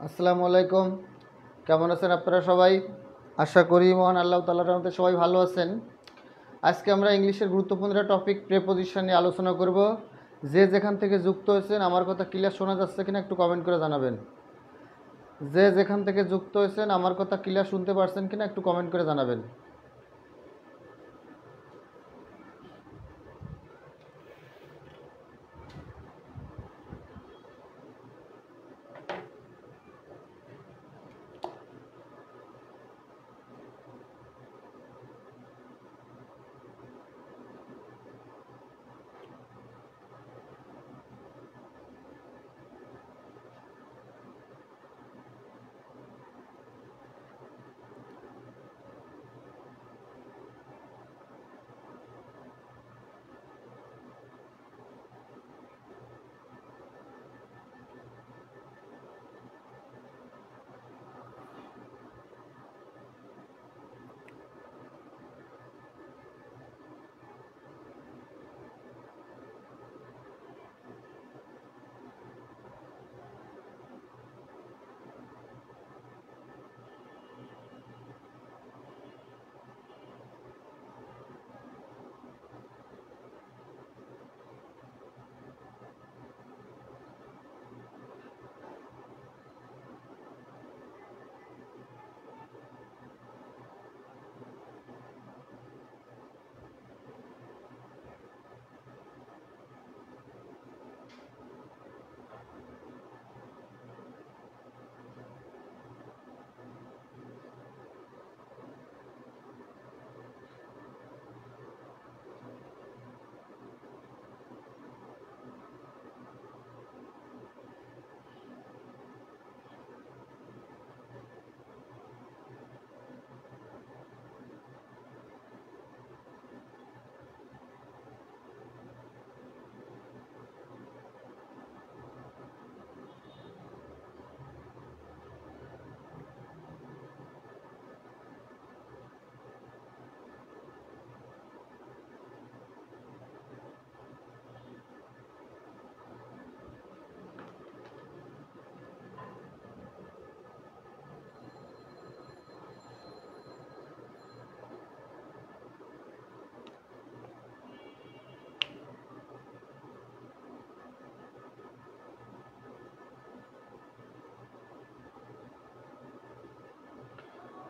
আসসালামু আলাইকুম। কেমন আছেন আপনারা সবাই? আশা করি মহান আল্লাহ তাআলার রহমতে সবাই ভালো আছেন। আজকে আমরা ইংলিশের গুরুত্বপূর্ণ একটা টপিক প্রেপোজিশন নিয়ে আলোচনা করব। যে যেখান থেকে যুক্ত হয়েছেন আমার কথা ক্লিয়ার শোনা যাচ্ছে কিনা একটু কমেন্ট করে জানাবেন। যে যেখান থেকে যুক্ত হয়েছেন আমার কথা ক্লিয়ার শুনতে পারছেন কিনা একটু কমেন্ট করে জানাবেন।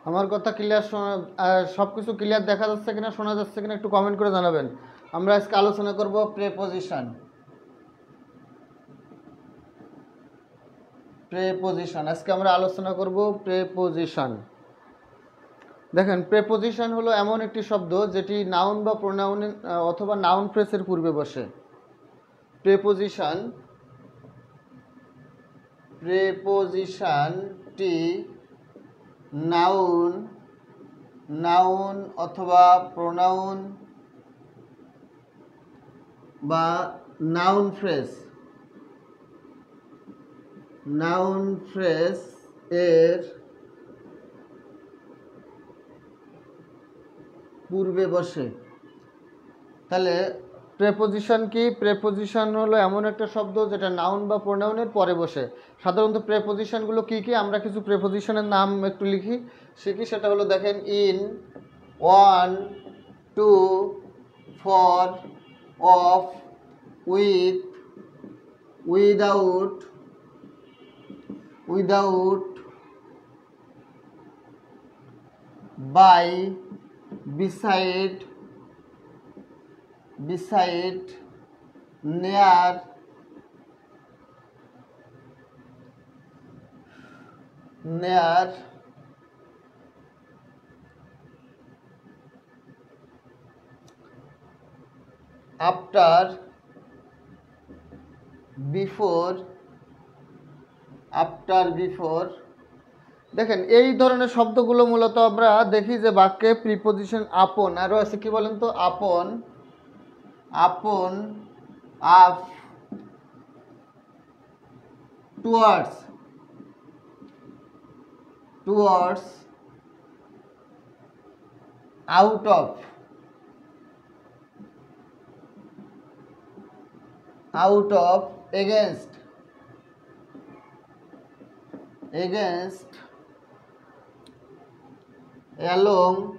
আমার কথা ক্লিয়ার শোনা, সব কিছু ক্লিয়ার দেখা যাচ্ছে কিনা শোনা যাচ্ছে কিনা একটু কমেন্ট করে জানাবেন। আমরা আজকে আলোচনা করব প্রেপোজিশন। আজকে আমরা আলোচনা করব প্রেপোজিশন। দেখেন, প্রেপোজিশন হলো এমন একটি শব্দ যেটি নাউন বা প্রোনাউন অথবা নাউন ফ্রেজের পূর্বে বসে। প্রেপোজিশন প্রেপোজিশনটি নাউন নাউন অথবা প্রোনাউন বা নাউন ফ্রেজ এর পূর্বে বসে। তাহলে প্রেপোজিশন কি? প্রেপোজিশন হলো এমন একটা শব্দ যেটা নাউন বা প্রোনাউনের পরে বসে। সাধারণত প্রেপোজিশনগুলো কি কি আমরা কিছু প্রেপোজিশনের নাম একটু শিখি। সেটা হলো, দেখেন, in, on, to, for, of, with, without, by, beside, near, after, before. দেখেন, এই ধরনের শব্দগুলো মূলত আমরা দেখি যে বাক্যে প্রিপোজিশন আপন, আরও আছে কি বলেন তো? আপন, up, towards, out of, against, against, along,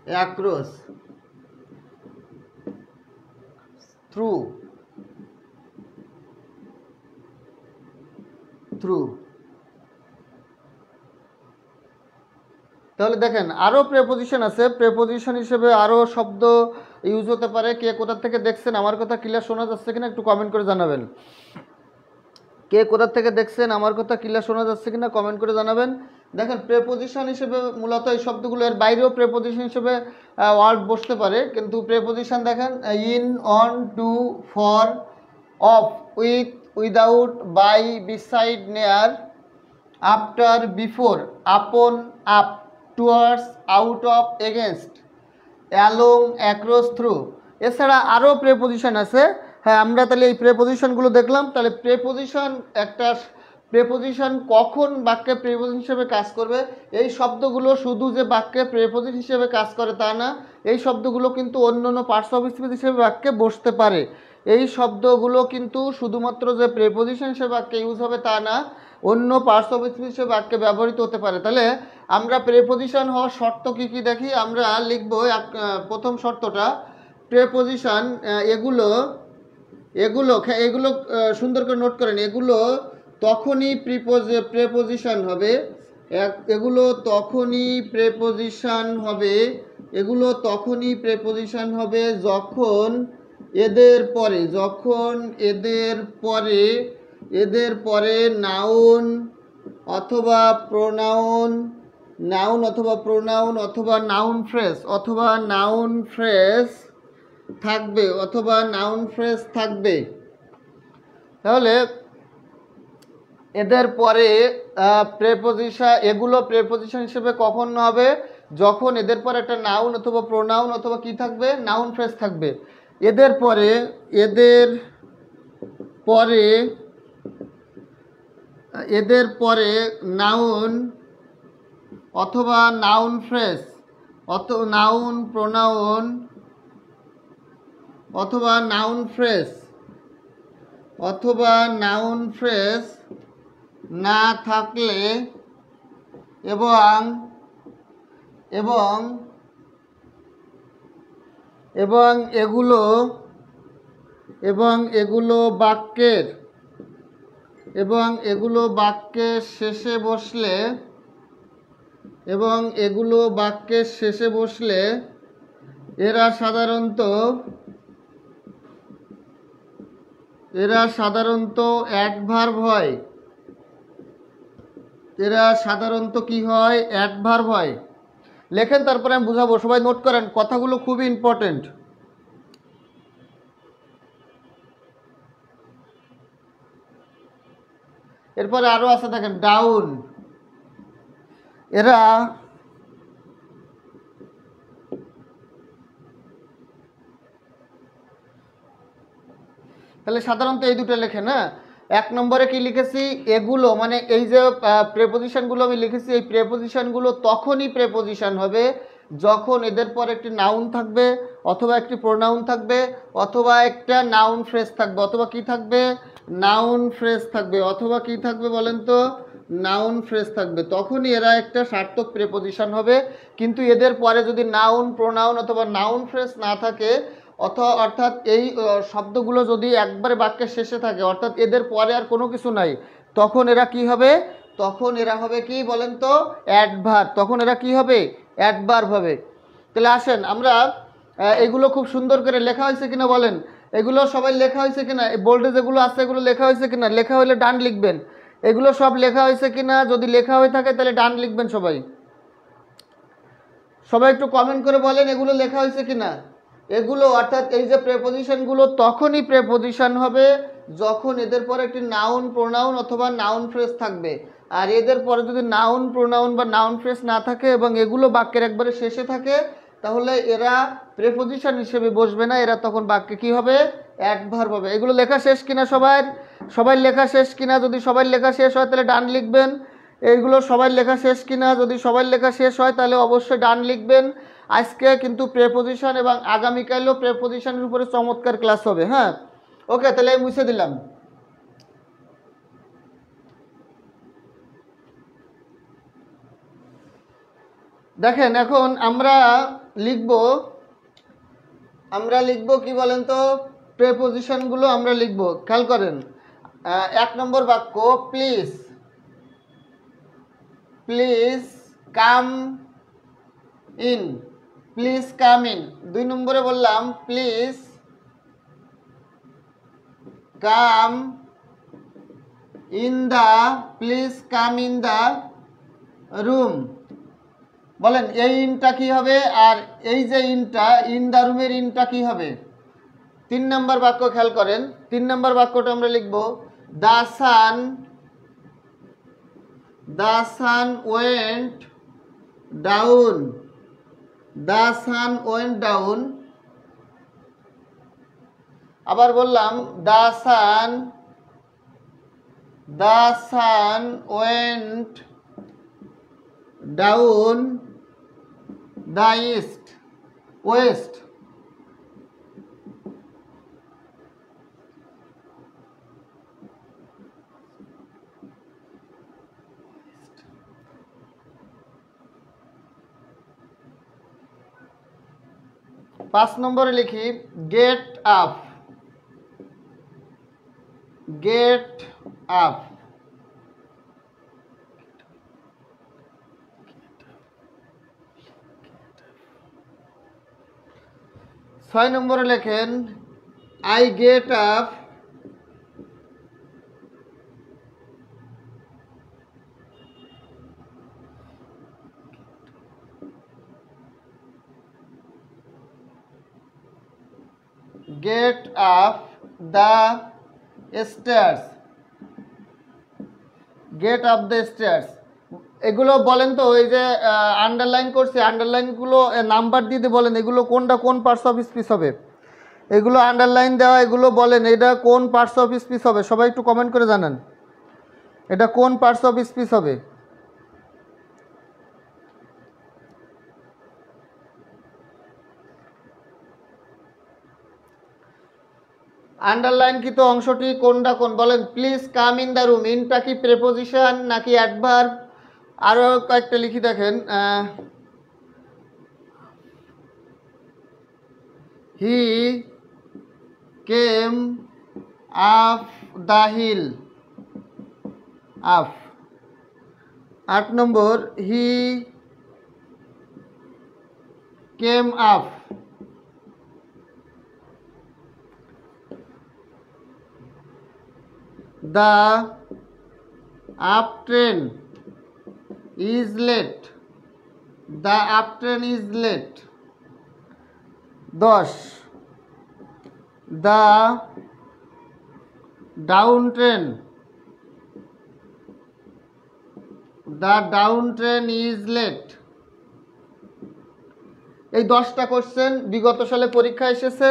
across, through, তাহলে দেখেন আরও প্রেপোজিশন আছে, প্রেপোজিশন হিসেবে আরও শব্দ ইউজ হতে পারে। কে কোথা থেকে দেখছেন, আমার কথা ক্লিয়ার শোনা যাচ্ছে কিনা একটু কমেন্ট করে জানাবেন। কে কোথা থেকে দেখছেন, আমার কথা ক্লিয়ার শোনা যাচ্ছে কিনা কমেন্ট করে জানাবেন। দেখেন প্রেপোজিশন হিসেবে মূলত এই শব্দগুলো, এর বাইরেও প্রেপোজিশন হিসেবে ওয়ার্ড বসতে পারে, কিন্তু প্রেপোজিশন দেখেন in, on, to, for, of, with, without, by, beside, near, after, before, upon, up, towards, out of, against, along, across, through. এছাড়া আরও প্রেপোজিশন আছে। হ্যাঁ, আমরা তাহলে এই প্রেপোজিশনগুলো দেখলাম। তাহলে প্রেপোজিশন কখন বাক্যে প্রেপোজিশন হিসেবে কাজ করবে, এই শব্দগুলো শুধু যে বাক্যে প্রেপোজিশন হিসেবে কাজ করে তা না, এই শব্দগুলো কিন্তু অন্য অন্য পার্টস অফ স্পিচ হিসেবে বাক্যে বসতে পারে। এই শব্দগুলো কিন্তু শুধুমাত্র যে প্রেপোজিশন হিসেবে বাক্যে ইউজ হবে তা না, অন্য পার্টস অফ স্পিচ হিসেবে বাক্যে ব্যবহৃত হতে পারে। তাহলে আমরা প্রেপোজিশন হওয়ার শর্ত কী কী দেখি। আমরা লিখব প্রথম শর্তটা, প্রেপোজিশন এগুলো সুন্দর করে নোট করেন। এগুলো তখনই প্রেপোজিশন হবে, এগুলো তখনই প্রেপোজিশন হবে যখন এদের পরে নাউন অথবা প্রোনাউন অথবা নাউন ফ্রেজ থাকবে তাহলে এদের পরে প্রেপোজিশন হিসেবে কখন হবে, যখন এদের পরে একটা নাউন অথবা প্রোনাউন অথবা কি থাকবে, নাউন ফ্রেজ থাকবে। এদের পরে নাউন অথবা নাউন ফ্রেজ নাউন প্রোনাউন অথবা নাউন ফ্রেজ না থাকলে এবং এগুলো বাক্যের শেষে বসলে এরা সাধারণত অ্যাডভার্ব হয়। কি হয়, অ্যাডভার্ব হয়। লেখেন, তারপরে আমি বুঝাবো, সবাই নোট করেন, কথাগুলো খুবই ইম্পর্টেন্ট। এরপরে আরো আছে দেখেন, ডাউন। এরা তাহলে সাধারণত এই দুটো লেখেন। হ্যাঁ, এক নম্বরে কি লিখেছি, এগুলো মানে এই যে প্রেপোজিশনগুলো আমি লিখেছি, এই প্রেপোজিশনগুলো তখনই প্রেপোজিশন হবে যখন এদের পর একটি নাউন থাকবে অথবা একটি প্রোনাউন থাকবে অথবা একটা নাউন ফ্রেজ থাকবে অথবা কি থাকবে, নাউন ফ্রেজ থাকবে অথবা কি থাকবে বলেন তো, নাউন ফ্রেজ থাকবে। তখনই এরা একটা সার্থক প্রেপোজিশন হবে। কিন্তু এদের পরে যদি নাউন, প্রোনাউন অথবা নাউন ফ্রেজ না থাকে, অর্থাৎ এই শব্দগুলো যদি একবারে বাক্যের শেষে থাকে, অর্থাৎ এদের পরে আর কোনো কিছু নাই, তখন এরা কি হবে, কি বলেন তো, অ্যাডভার্ব। তখন এরা কি হবে, অ্যাডভার্ব হবে। তাহলে আসেন আমরা এগুলো খুব সুন্দর করে লেখা হয়েছে কিনা বলেন, এগুলো সবাই লেখা হয়েছে কিনা, বোল্ডে যেগুলো আছে এগুলো লেখা হয়েছে কিনা, লেখা হলে ডান লিখবেন। এগুলো সব লেখা হয়েছে কিনা, যদি লেখা হয়ে থাকে তাহলে ডান লিখবেন। সবাই একটু কমেন্ট করে বলেন এগুলো লেখা হয়েছে কিনা। এগুলো অর্থাৎ এই যে প্রেপোজিশনগুলো তখনই প্রেপোজিশন হবে যখন এদের পরে একটি নাউন, প্রোনাউন অথবা নাউন ফ্রেজ থাকবে। আর এদের পরে যদি নাউন, প্রোনাউন বা নাউন ফ্রেজ না থাকে এবং এগুলো বাক্যের একবারে শেষে থাকে, তাহলে এরা প্রেপোজিশন হিসেবে বসবে না, এরা তখন বাক্যে কি হবে, অ্যাডভার্ব হবে। এগুলো লেখা শেষ কিনা সবাই লেখা শেষ কিনা, যদি সবাই লেখা শেষ হয় তাহলে ডান লিখবেন। এইগুলো সবাই লেখা শেষ কিনা, যদি সবাই লেখা শেষ হয় তাহলে অবশ্যই ডান লিখবেন। আজকে কিন্তু প্রেপোজিশন এবং আগামীকালও প্রেপোজিশনের উপরে চমৎকার ক্লাস হবে। হ্যাঁ, ওকে, তাহলে মুছে দিলাম। দেখেন এখন আমরা লিখব কি বলেন তো, প্রেপোজিশনগুলো আমরা লিখব। খেয়াল করেন, 1 নম্বর বাক্য please come in, please come in. 2 নম্বরে বললাম please come in the room. বলেন এই ইনটা কি হবে, আর এই যে ইনটা ইন দ্য রুমের ইনটা কি হবে? 3 নম্বর বাক্য খেয়াল করেন, 3 নম্বর বাক্যটা আমরা লিখব the sun went down, the sun went down. আবার বললাম the sun went down the West. পাঁচ নম্বরে লিখি গেট আপ। 6 নম্বরে লেখেন I get up the stairs. Get up the stairs এগুলো বলেন তো, ওই যে আন্ডারলাইন করছে, আন্ডারলাইনগুলো নাম্বার দিতে বলেন এগুলো কোনটা কোন পার্টস অফ স্পিচ হবে। এগুলো আন্ডারলাইন দেওয়া, এগুলো বলেন এটা কোন পার্টস অফ স্পিচ হবে। সবাই একটু কমেন্ট করে জানান এটা কোন পার্টস অফ স্পিচ হবে। আন্ডারলাইনকৃত অংশটি কোনটা কোন বলেন। Please come in the room, ইনটা কি প্রেপোজিশন নাকি অ্যাডভার্ব? আরও কয়েকটা লিখি দেখেন, he came up the hill, up. 8 নম্বর he came up. The up train is late. The up train is late. 10. The down train is late. এই 10টা কোশ্চেন বিগত সালে পরীক্ষা এসেছে।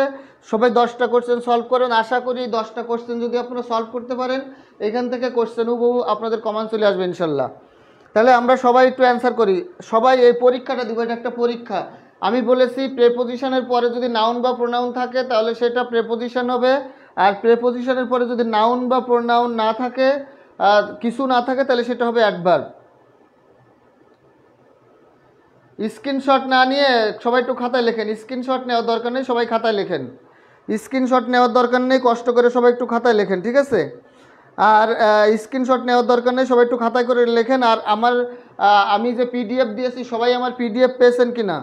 সবাই 10টা কোশ্চেন সলভ করেন। আশা করি 10টা কোশ্চেন যদি আপনারা সলভ করতে পারেন, এখান থেকে কোশ্চেন হুবহু আপনাদের কমন চলে আসবে ইনশাল্লাহ। তাহলে আমরা সবাই একটু অ্যান্সার করি। সবাই এই পরীক্ষাটা দিব, এটা একটা পরীক্ষা। আমি বলেছি প্রেপোজিশনের পরে যদি নাউন বা প্রোনাউন থাকে তাহলে সেটা প্রেপোজিশন হবে, আর প্রেপোজিশনের পরে যদি নাউন বা প্রোনাউন না থাকে, কিছু না থাকে, তাহলে সেটা হবে অ্যাডভার্ব। স্ক্রিনশট না নিয়ে সবাই একটু খাতায় লেখেন। স্ক্রিনশট নেওয়ার দরকার নেই, সবাই খাতায় লেখেন। স্ক্রিনশট নেওয়ার দরকার নেই, কষ্ট করে সবাই একটু খাতায় লেখেন, ঠিক আছে? আর স্ক্রিনশট নেওয়ার দরকার নেই, সবাই একটু খাতায় করে লেখেন। আর আমি যে পিডিএফ দিয়েছি, সবাই আমার পিডিএফ পেয়েছেন কি না?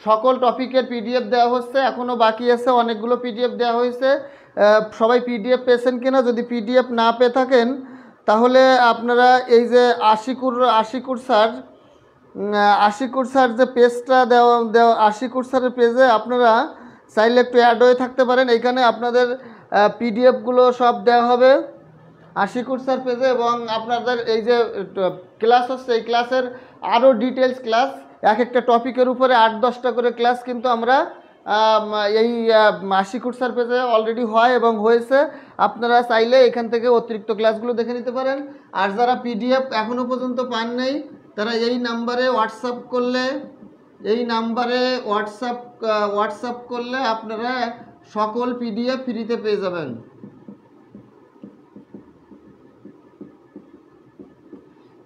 সকল টপিকের পিডিএফ দেওয়া হচ্ছে, এখনও বাকি আছে অনেকগুলো পিডিএফ দেওয়া হয়েছে। সবাই পিডিএফ পেয়েছেন কি না? যদি পিডিএফ না পেয়ে থাকেন তাহলে আপনারা এই যে আশিকুর স্যার যে পেজটা দেওয়া আশিকুর স্যারের পেজে আপনারা চাইলে একটু অ্যাড হয়ে থাকতে পারেন। এইখানে আপনাদের পিডিএফগুলো সব দেওয়া হবে আশিকুর স্যার পেজে, এবং আপনাদের এই যে ক্লাস হচ্ছে এই ক্লাসের আরও ডিটেলস ক্লাস, এক একটা টপিকের উপরে 8-10টা করে ক্লাস কিন্তু আমরা এই আশিকুর স্যার পেজে অলরেডি হয় এবং হয়েছে। আপনারা চাইলে এখান থেকে অতিরিক্ত ক্লাসগুলো দেখে নিতে পারেন। আর যারা পিডিএফ এখনও পর্যন্ত পান নাই তারা এই নাম্বারে হোয়াটসঅ্যাপ করলে আপনারা সকল পিডিএফ ফ্রিতে পেয়ে যাবেন।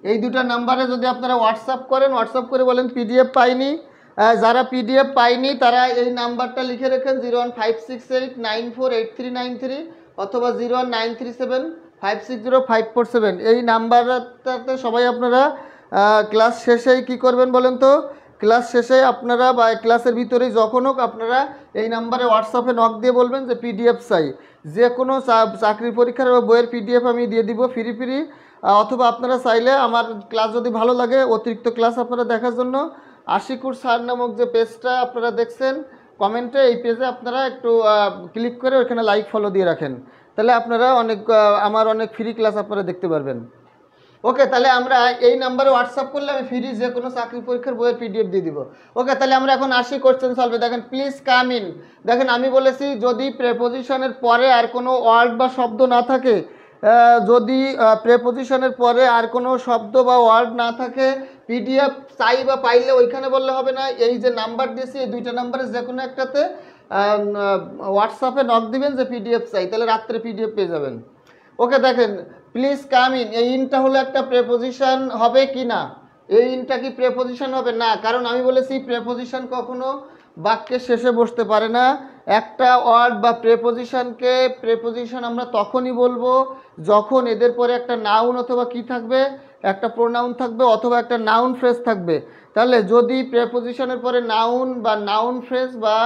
এই দুটো নাম্বারে যদি আপনারা হোয়াটসঅ্যাপ করেন, হোয়াটসঅ্যাপ করে বলেন পিডিএফ পাইনি, যারা পিডিএফ পাইনি তারা এই নাম্বারটা লিখে রাখেন 01568948393 অথবা 01937560547। এই নাম্বারটাতে সবাই আপনারা ক্লাস শেষেই কি করবেন বলেন তো, ক্লাস শেষে আপনারা বা ক্লাসের ভিতরেই যখন হোক আপনারা এই নাম্বারে হোয়াটসঅ্যাপে নক দিয়ে বলবেন যে পিডিএফ চাই। যে কোনো চাকরির পরীক্ষার বা বইয়ের পিডিএফ আমি দিয়ে দিব ফ্রি। অথবা আপনারা চাইলে আমার ক্লাস যদি ভালো লাগে অতিরিক্ত ক্লাস আপনারা দেখার জন্য আশিকুর স্যার নামক যে পেজটা আপনারা দেখছেন কমেন্টে, এই পেজে আপনারা একটু ক্লিক করে ওখানে লাইক ফলো দিয়ে রাখেন, তাহলে আপনারা আমার অনেক ফ্রি ক্লাস আপনারা দেখতে পারবেন। ওকে, তাহলে আমরা এই নাম্বারে হোয়াটসঅ্যাপ করলে আমি ফ্রি যে কোনো চাকরি পরীক্ষার বইয়ের পিডিএফ দিয়ে দিব। ওকে, তাহলে আমরা এখন আসি কোশ্চেন সলভে। দেখেন প্লিজ কাম ইন। দেখেন আমি বলেছি যদি প্রেপোজিশনের পরে আর কোনো ওয়ার্ড বা শব্দ না থাকে, যদি প্রেপোজিশনের পরে আর কোনো শব্দ বা ওয়ার্ড না থাকে, পিডিএফ চাই বা পাইলে ওইখানে বললে হবে না। এই যে নাম্বার দিয়েছি এই দুইটা নাম্বারে যে কোনো একটাতে হোয়াটসঅ্যাপে নক দিবেন যে পিডিএফ চাই, তাহলে রাত্রে পিডিএফ পেয়ে যাবেন। ওকে, দেখেন প্লিজ কাম ইন, এই ইনটা হলো একটা প্রেপোজিশন হবে কি না? এই ইনটা কি প্রেপোজিশন হবে? না, কারণ আমি বলেছি প্রেপোজিশন কখনো বাক্যের শেষে বসতে পারে না। একটা ওয়ার্ড বা প্রেপোজিশন আমরা তখনই বলবো যখন এদের পরে একটা নাউন অথবা কি থাকবে, একটা প্রোনাউন থাকবে অথবা একটা নাউন ফ্রেজ থাকবে। তাহলে যদি প্রেপোজিশনের পরে নাউন বা নাউন ফ্রেজ বা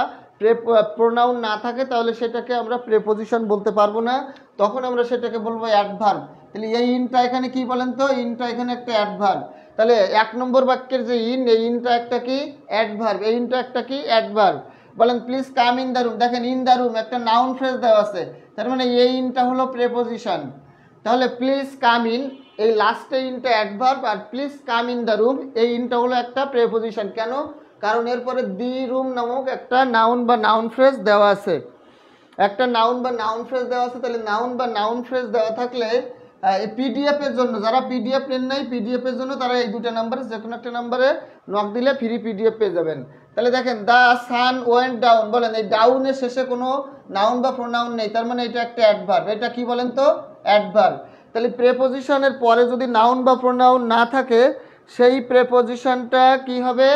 প্রোনাউন না থাকে তাহলে সেটাকে আমরা প্রেপোজিশন বলতে পারবো না, তখন আমরা সেটাকে বলবো অ্যাডভার্ব। তাহলে এই ইনটা এখানে কি বলেন তো, ইনটা এখানে একটা অ্যাডভার্ব। তাহলে 1 নম্বর বাক্যের যে ইন, এই ইনটা একটা কি অ্যাডভার্ব, এই ইনটা একটা কি অ্যাডভার্ব। বলেন please come in the room. দেখেন ইন দ্য রুম একটা নাউন ফ্রেজ দেওয়া আছে, তার মানে এই ইনটা হলো প্রেপোজিশন। তাহলে প্লিজ কাম ইন, এই লাস্টে ইনটা অ্যাডভার্ব, আর please come in the room এই ইনটা হলো একটা প্রেপোজিশন। কেন? কারণ এরপরে দি রুম নামক একটা নাউন বা নাউন ফ্রেজ দেওয়া আছে, একটা নাউন বা নাউন ফ্রেজ দেওয়া আছে। তাহলে নাউন বা নাউন ফ্রেজ দেওয়া থাকলে এই পিডিএফ এর জন্য, যারা পিডিএফ নেন নাই পিডিএফ এর জন্য তারা এই দুটো নাম্বারে যে কোনো একটা নাম্বারে নক দিলে ফ্রি পিডিএফ পেয়ে যাবেন। তাহলে দেখেন দ্য সান ওয়েন্ট ডাউন, বলেন এই ডাউনের শেষে কোনো নাউন বা প্রোনাউন নেই, তার মানে এটা একটা অ্যাডভার্ব। এটা কি বলেন তো? অ্যাডভার্ব। তাহলে প্রেপোজিশনের পরে যদি নাউন বা প্রোনাউন না থাকে সেই প্রেপোজিশনটা কি হবে?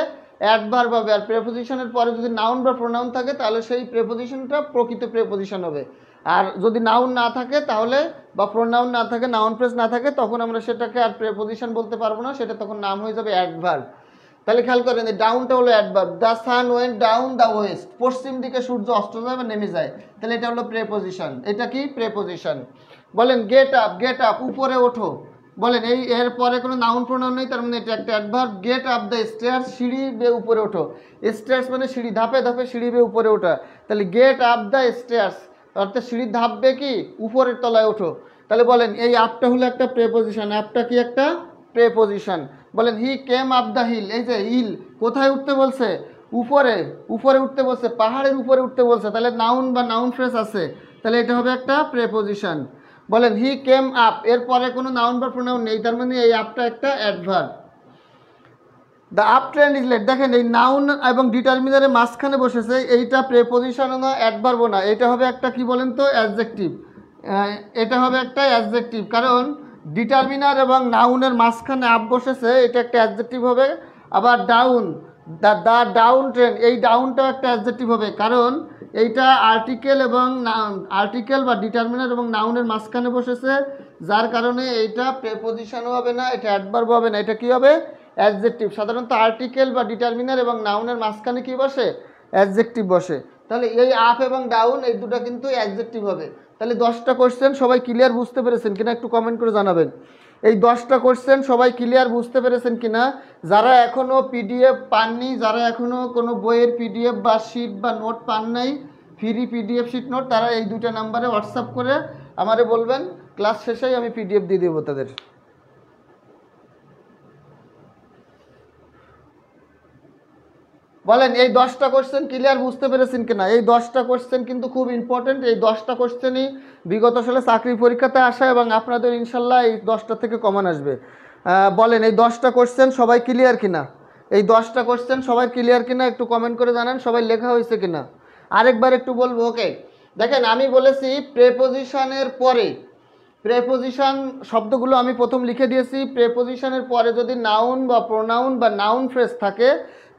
অ্যাডভার্ব হবে। আর প্রেপোজিশনের পরে যদি নাউন বা প্রোনাউন থাকে তাহলে সেই প্রেপোজিশনটা প্রকৃত প্রেপোজিশন হবে। আর যদি নাউন না থাকে তাহলে, বা প্রোনাউন না থাকে, নাউন ফ্রেজ না থাকে, তখন আমরা সেটাকে আর প্রেপোজিশন বলতে পারবো না, সেটা তখন নাম হয়ে যাবে অ্যাডভার্ব। তাহলে খেয়াল করেন এই ডাউনটা হলো adverb. The sun went down the West, পশ্চিম দিকে সূর্য অস্ত যায় বা নেমে যায়, তাহলে এটা হলো প্রেপোজিশন। এটা কি প্রেপোজিশন। বলেন গেট আপ, উপরে ওঠো। বলেন এই এর পরে কোনো নাউন প্রোনাউন নেই, তার মানে এটা একটা adverb. Get up the stairs, সিঁড়ি বেয়ে উপরে ওঠো। স্টেয়ার্স মানে সিঁড়ি, ধাপে ধাপে সিঁড়ি বেয়ে উপরে ওঠা। তাহলে গেট আপ দ্য স্টেয়ার্স অর্থাৎ সিঁড়ির ধাপ বেয়ে কি উপরের তলায় ওঠো। তাহলে বলেন এই আপটা হলো একটা প্রেপোজিশন। আপটা কি একটা প্রেপোজিশন। বলেন হি কেম আপ দ্য হিল, এই যে হিল কোথায় উঠতে বলছে? উপরে, উপরে উঠতে বলছে, পাহাড়ের উপরে উঠতে বলছে, তাহলে নাউন বা নাউন ফ্রেজ আছে, তাহলে এটা হবে একটা প্রেপোজিশন। বলেন হি কেম আপ, এরপরে কোনো নাউন বা প্রোনাউন নেই, তার মানে এই আপটা একটা adverb. The up train is late, দেখেন এই নাউন এবং ডিটারমিনারের মাঝখানে বসেছে, এইটা প্রেপোজিশনও না অ্যাডভার্বও না, এটা হবে একটা কি বলেন তো অ্যাডজেক্টিভ। এটা হবে একটা অ্যাডজেক্টিভ, কারণ ডিটারমিনার এবং নাউনের মাঝখানে আপ বসেছে, এটা একটা অ্যাডজেক্টিভ হবে। আবার ডাউন, দ্য ডাউন ট্রেন, এই ডাউনটাও একটা অ্যাডজেক্টিভ হবে, কারণ এইটা আর্টিকেল এবং আর্টিকেল বা ডিটারমিনার এবং নাউনের মাঝখানে বসেছে, যার কারণে এইটা প্রেপোজিশনও হবে না, এটা অ্যাডভার্ব হবে না, এটা কি হবে? অ্যাডজেক্টিভ। সাধারণত আর্টিকেল বা ডিটারমিনার এবং নাউনের মাঝখানে কি বসে? অ্যাডজেক্টিভ বসে। তাহলে এই আপ এবং ডাউন এই দুটো কিন্তু অ্যাডজেক্টিভ হবে। তাহলে 10টা কোশ্চেন সবাই ক্লিয়ার বুঝতে পেরেছেন কিনা একটু কমেন্ট করে জানাবেন। এই 10টা কোশ্চেন সবাই ক্লিয়ার বুঝতে পেরেছেন কিনা? যারা এখনও পিডিএফ পাননি, যারা এখনও কোনো বইয়ের পিডিএফ বা শিট বা নোট পান নাই, ফ্রি পিডিএফ শিট নোট, তারা এই দুটো নাম্বারে হোয়াটসঅ্যাপ করে আমারে বলবেন, ক্লাস শেষেই আমি পিডিএফ দিয়ে দেবো তাদের। বলেন এই 10টা কোশ্চেন ক্লিয়ার বুঝতে পেরেছেন কিনা? এই 10টা কোশ্চেন কিন্তু খুব ইম্পর্টেন্ট। এই 10টা কোশ্চেনই বিগত সালে চাকরি পরীক্ষাতে আসে এবং আপনাদের ইনশাল্লাহ এই 10টা থেকে কমন আসবে। বলেন এই 10টা কোশ্চেন সবাই ক্লিয়ার কিনা? এই 10টা কোশ্চেন সবাই ক্লিয়ার কিনা একটু কমেন্ট করে জানান, সবাই লেখা হয়েছে কিনা। আরেকবার একটু বলবো। ওকে, দেখেন আমি বলেছি প্রেপোজিশনের পরে প্রেপোজিশন শব্দগুলো আমি প্রথম লিখে দিয়েছি। প্রেপোজিশনের পরে যদি নাউন বা প্রোনাউন বা নাউন ফ্রেজ থাকে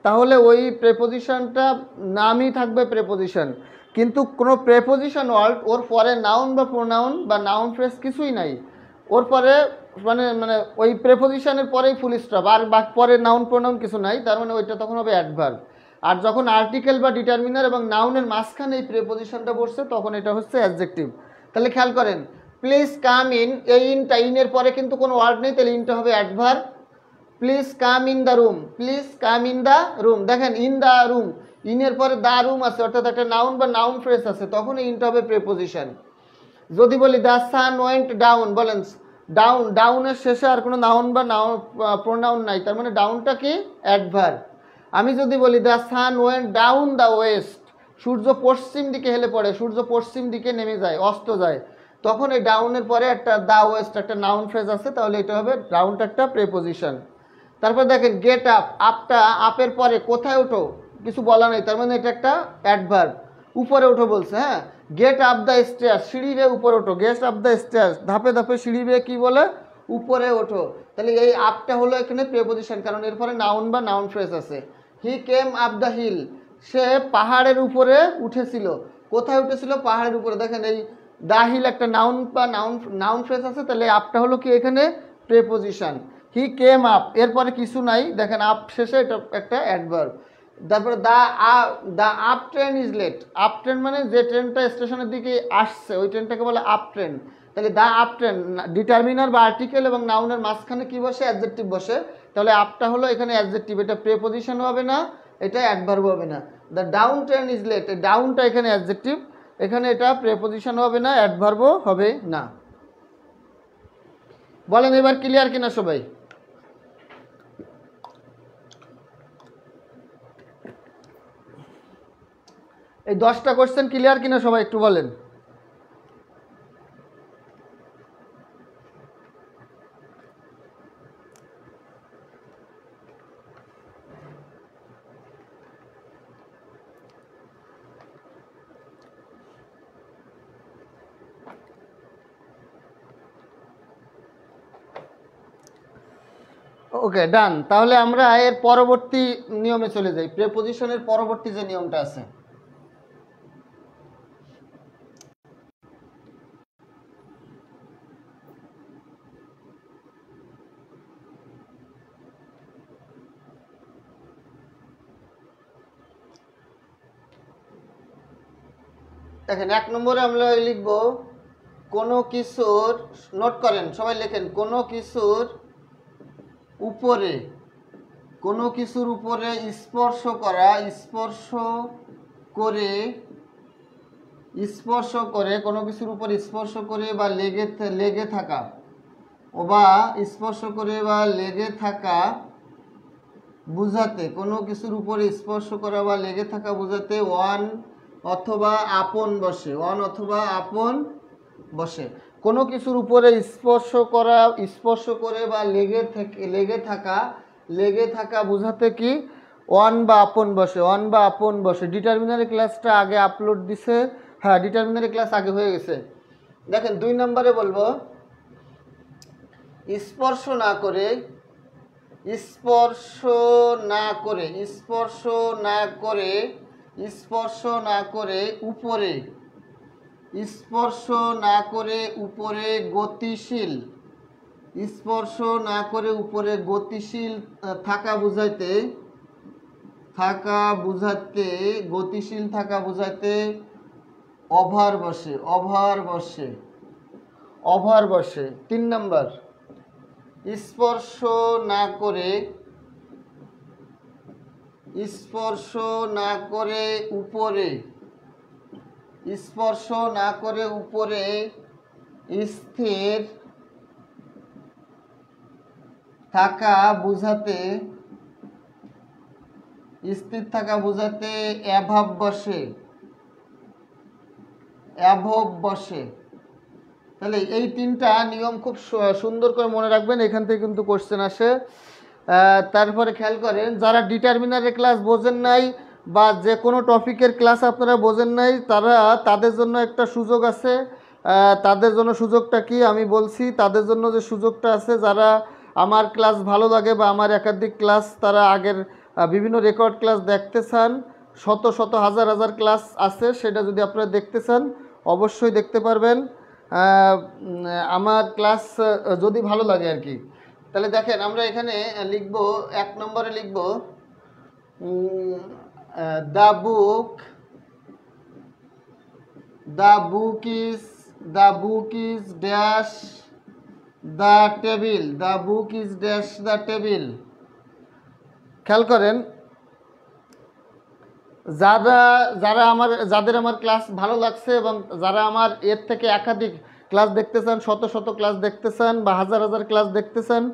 তাহলে ওই প্রেপোজিশনটা নামই থাকবে প্রেপোজিশন। কিন্তু কোনো প্রেপোজিশন ওয়ার্ড ওর পরে নাউন বা প্রোনাউন বা নাউন ফ্রেজ কিছুই নাই, ওর পরে মানে মানে ওই প্রেপোজিশনের পরেই ফুল স্টপ, আর পরে নাউন প্রোনাউন কিছু নাই, তার মানে ওইটা তখন হবে অ্যাডভার্ব। আর যখন আর্টিকেল বা ডিটারমিনার এবং নাউনের মাঝখানে এই প্রেপোজিশনটা বসছে তখন এটা হচ্ছে অ্যাডজেক্টিভ। তাহলে খেয়াল করেন, প্লিজ কাম ইন, এই ইনটা, ইনের পরে কিন্তু কোনো ওয়ার্ড নেই, তাহলে ইনটা হবে adverb. Please come in the room, please come in the room, দেখেন ইন দ্য রুম, ইনের পরে দ্য রুম আছে, অর্থাৎ একটা নাউন বা নাউন ফ্রেজ আছে, তখন ইনটা হবে প্রেপোজিশন। যদি বলি দ্য সান ওয়েন্ট ডাউন, বলেন ডাউন, ডাউনের শেষে আর কোনো নাউন বা নাউন প্রোনাউন নাই, তার মানে ডাউনটা কি অ্যাডভার্ব। আমি যদি বলি the sun went down the west, সূর্য পশ্চিম দিকে হেলে পড়ে, সূর্য পশ্চিম দিকে নেমে যায়, অস্ত যায়, তখন এই ডাউনের পরে একটা দ্য ওয়েস্ট একটা নাউন ফ্রেজ আছে, তাহলে এটা হবে ডাউনটা একটা প্রেপোজিশন। তারপর দেখেন গেট আপ, আপটা আপের পরে কোথায় ওঠো কিছু বলা নেই, তার মানে এটা একটা অ্যাডভার্ব। উপরে ওঠো বলছে, হ্যাঁ, গেট আপ দ্য স্টেয়ার্স, সিঁড়ি বেয়ে উপরে ওঠো, গেট আপ দ্য স্টেয়ার্স, ধাপে ধাপে সিঁড়ি বেয়ে কি বলে উপরে ওঠো, তাহলে এই আপটা হলো এখানে প্রেপোজিশন, কারণ এরপরে নাউন বা নাউন ফ্রেজ আছে। হি কেম আপ দ্য হিল, সে পাহাড়ের উপরে উঠেছিল, কোথায় উঠেছিল পাহাড়ের উপরে, দেখেন এই দ্য হিল একটা নাউন বা নাউন ফ্রেজ আছে, তাহলে আপটা হলো কি এখানে প্রেপোজিশন। হি কেম আপ, এরপরে কিছু নাই, দেখেন আপ শেষে এটা একটা অ্যাডভার্ব। তারপরে the up train is late, up train মানে যে ট্রেনটা স্টেশনের দিকে আসছে ওই ট্রেনটাকে বলে আপ ট্রেন, তাহলে দ্য আপ ট্রেন, ডিটারমিনার বা আর্টিকেল এবং নাউনের মাঝখানে কি বসে অ্যাডজেক্টিভ বসে, তাহলে আপটা হলো এখানে অ্যাডজেক্টিভ, এটা প্রেপোজিশন হবে না, এটা অ্যাডভার্ব হবে না। The down train is late, ডাউনটা এখানে অ্যাডজেক্টিভ, এখানে এটা প্রেপোজিশন হবে না, অ্যাডভার্বও হবে না। বলেন এবার ক্লিয়ার কিনা সবাই? এই 10টা কোশ্চেন ক্লিয়ার কিনা সবাই একটু বলেন। ওকে ডান, তাহলে আমরা এর পরবর্তী নিয়মে চলে যাই, প্রেপোজিশনের পরবর্তী যে নিয়মটা আছে। দেখেন 1 নম্বরে আমরা লিখব কোনো কিছুর, নোট করেন সবাই, লেখেন কোনো কিছুর উপরে, কোনো কিছুর উপরে স্পর্শ করা, স্পর্শ করে, স্পর্শ করে, কোনো কিছুর উপর স্পর্শ করে বা লেগে থাকা, বা স্পর্শ করে বা লেগে থাকা বুঝাতে, কোনো কিছুর উপরে স্পর্শ করা বা লেগে থাকা বুঝাতে ওয়ান অথবা আপন বসে, ওয়ান অথবা আপন বসে। কোনো কিছুর উপরে স্পর্শ করা, স্পর্শ করে বা লেগে থাকা বুঝাতে কি ওয়ান বা আপন বসে, ওয়ান বা আপন বসে। ডিটারমিনারি ক্লাসটা আগে আপলোড দিছে, হ্যাঁ ডিটারমিনারি ক্লাস আগে হয়ে গেছে। দেখেন 2 নম্বরে বলবো স্পর্শ না করে, স্পর্শ না করে, স্পর্শ না করে, স্পর্শ না করে উপরে, স্পর্শ না করে উপরে গতিশীল, স্পর্শ না করে উপরে গতিশীল থাকা বুঝাইতে, থাকা বুঝাতে, গতিশীল থাকা বুঝাইতে ওভার বসে, ওভার বসে, ওভার বসে। 3 নম্বর স্পর্শ না করে, স্পর্শ না করে উপরে, স্পর্শ না করে উপরে স্থির থাকা বুঝাতে, স্থির থাকা বুঝাতে অ্যাভাব বসে, অ্যাভব বসে। তাহলে এই 3টা নিয়ম খুব সুন্দর করে মনে রাখবেন, এখান থেকে কিন্তু কোশ্চেন আসে। তারপরে খেয়াল করেন যারা ডিটারমিনারের ক্লাস বোঝেন নাই বা যে কোনো টপিকের ক্লাস আপনারা বোঝেন নাই, তাদের জন্য একটা সুযোগ আছে, তাদের জন্য সুযোগটা কি আমি বলছি। তাদের জন্য যে সুযোগটা আছে, যারা আমার ক্লাস ভালো লাগে বা আমার একাধিক ক্লাস তারা আগের বিভিন্ন রেকর্ড ক্লাস দেখতে চান, শত শত হাজার হাজার ক্লাস আছে, সেটা যদি আপনারা দেখতে চান অবশ্যই দেখতে পারবেন আমার ক্লাস যদি ভালো লাগে আর কি। তাহলে দেখেন আমরা এখানে লিখব, 1 নম্বরে লিখব the book is dash the table. The book is dash the table. খেয়াল করেন, যাদের আমার ক্লাস ভালো লাগছে এবং যারা আমার এর থেকে একাধিক ক্লাস দেখতে চান, শত শত ক্লাস দেখতে চান বা হাজার হাজার ক্লাস দেখতে চান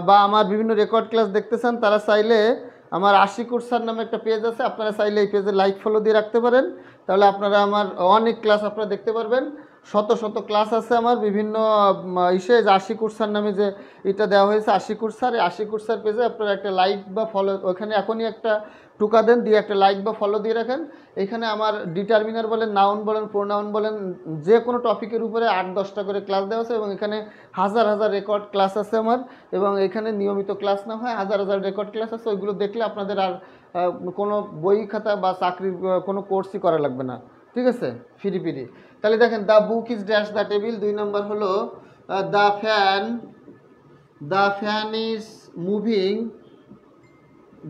বা আমার বিভিন্ন রেকর্ড ক্লাস দেখতে চান, তারা চাইলে আমার আশিকুর স্যার নামে একটা পেজ আছে, আপনারা চাইলে এই পেজে লাইক ফলো দিয়ে রাখতে পারেন। তাহলে আপনারা আমার অনেক ক্লাস আপনারা দেখতে পারবেন। শত শত ক্লাস আছে আমার বিভিন্ন যে আশিকুর স্যার নামে যে এটা দেওয়া হয়েছে আশিকুর স্যার, এই আশিকুর স্যার পেজে আপনারা একটা লাইক বা ফলো, ওখানে এখনই একটা টুকা দেন, দিয়ে একটা লাইক বা ফলো দিয়ে রাখেন। এখানে আমার ডিটারমিনার বলেন, নাউন বলেন, প্রোনাউন বলেন, যে কোনো টপিকের উপরে 8-10টা করে ক্লাস দেওয়া আছে এবং এখানে হাজার হাজার রেকর্ড ক্লাস আছে আমার, এবং এখানে নিয়মিত ক্লাস না হয় হাজার হাজার রেকর্ড ক্লাস আছে। ওইগুলো দেখলে আপনাদের আর কোনো বই খাতা বা চাকরির কোনো কোর্সই করা লাগবে না, ঠিক আছে, ফিরি। তাহলে দেখেন the book is dash the table. 2 নম্বর হলো the fan is moving.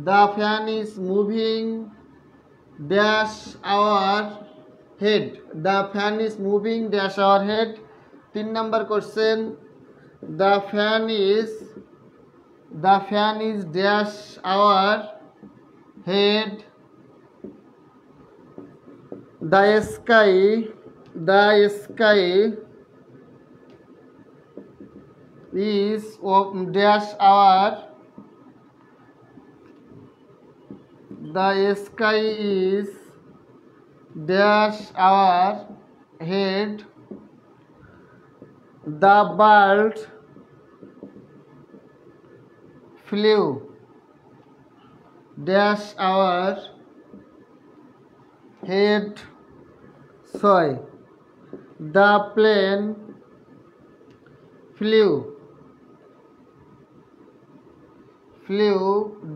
The fan is moving dash our head. The fan is moving dash our head. 3 number question. The fan is dash our head. The sky is dash our. The sky is dash our head. The bird flew dash our head. Sorry. The plane flew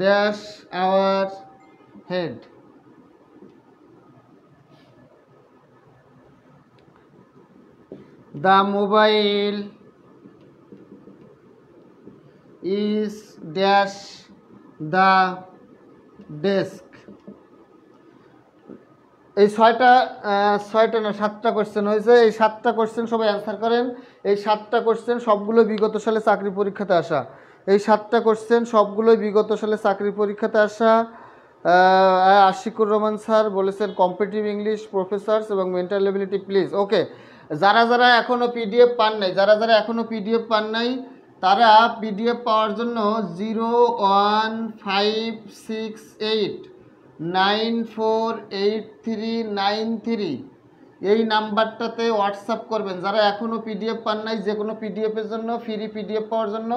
dash our head. The mobile is dash the desk. এই 7টা question হয়েছে। এই 7টা question সবাই answer করেন। এই 7টা question সবগুলো বিগত সালে চাকরি পরীক্ষাতে আসা। এই 7টা কোশ্চেন সবগুলোই বিগত সালে চাকরি পরীক্ষাতে আসা। আশিকুর রহমান স্যার বলেছেন কম্পিটিটিভ ইংলিশ প্রফেসরস এবং মেন্টাল এবিলিটি প্লিজ। ওকে, যারা এখনও পিডিএফ পান নাই তারা পিডিএফ পাওয়ার জন্য 01568948393 এই নাম্বারটাতে হোয়াটসঅ্যাপ করবেন। যারা এখনও পিডিএফ পান নাই, যে কোনো পিডিএফের জন্য ফ্রি পিডিএফ পাওয়ার জন্য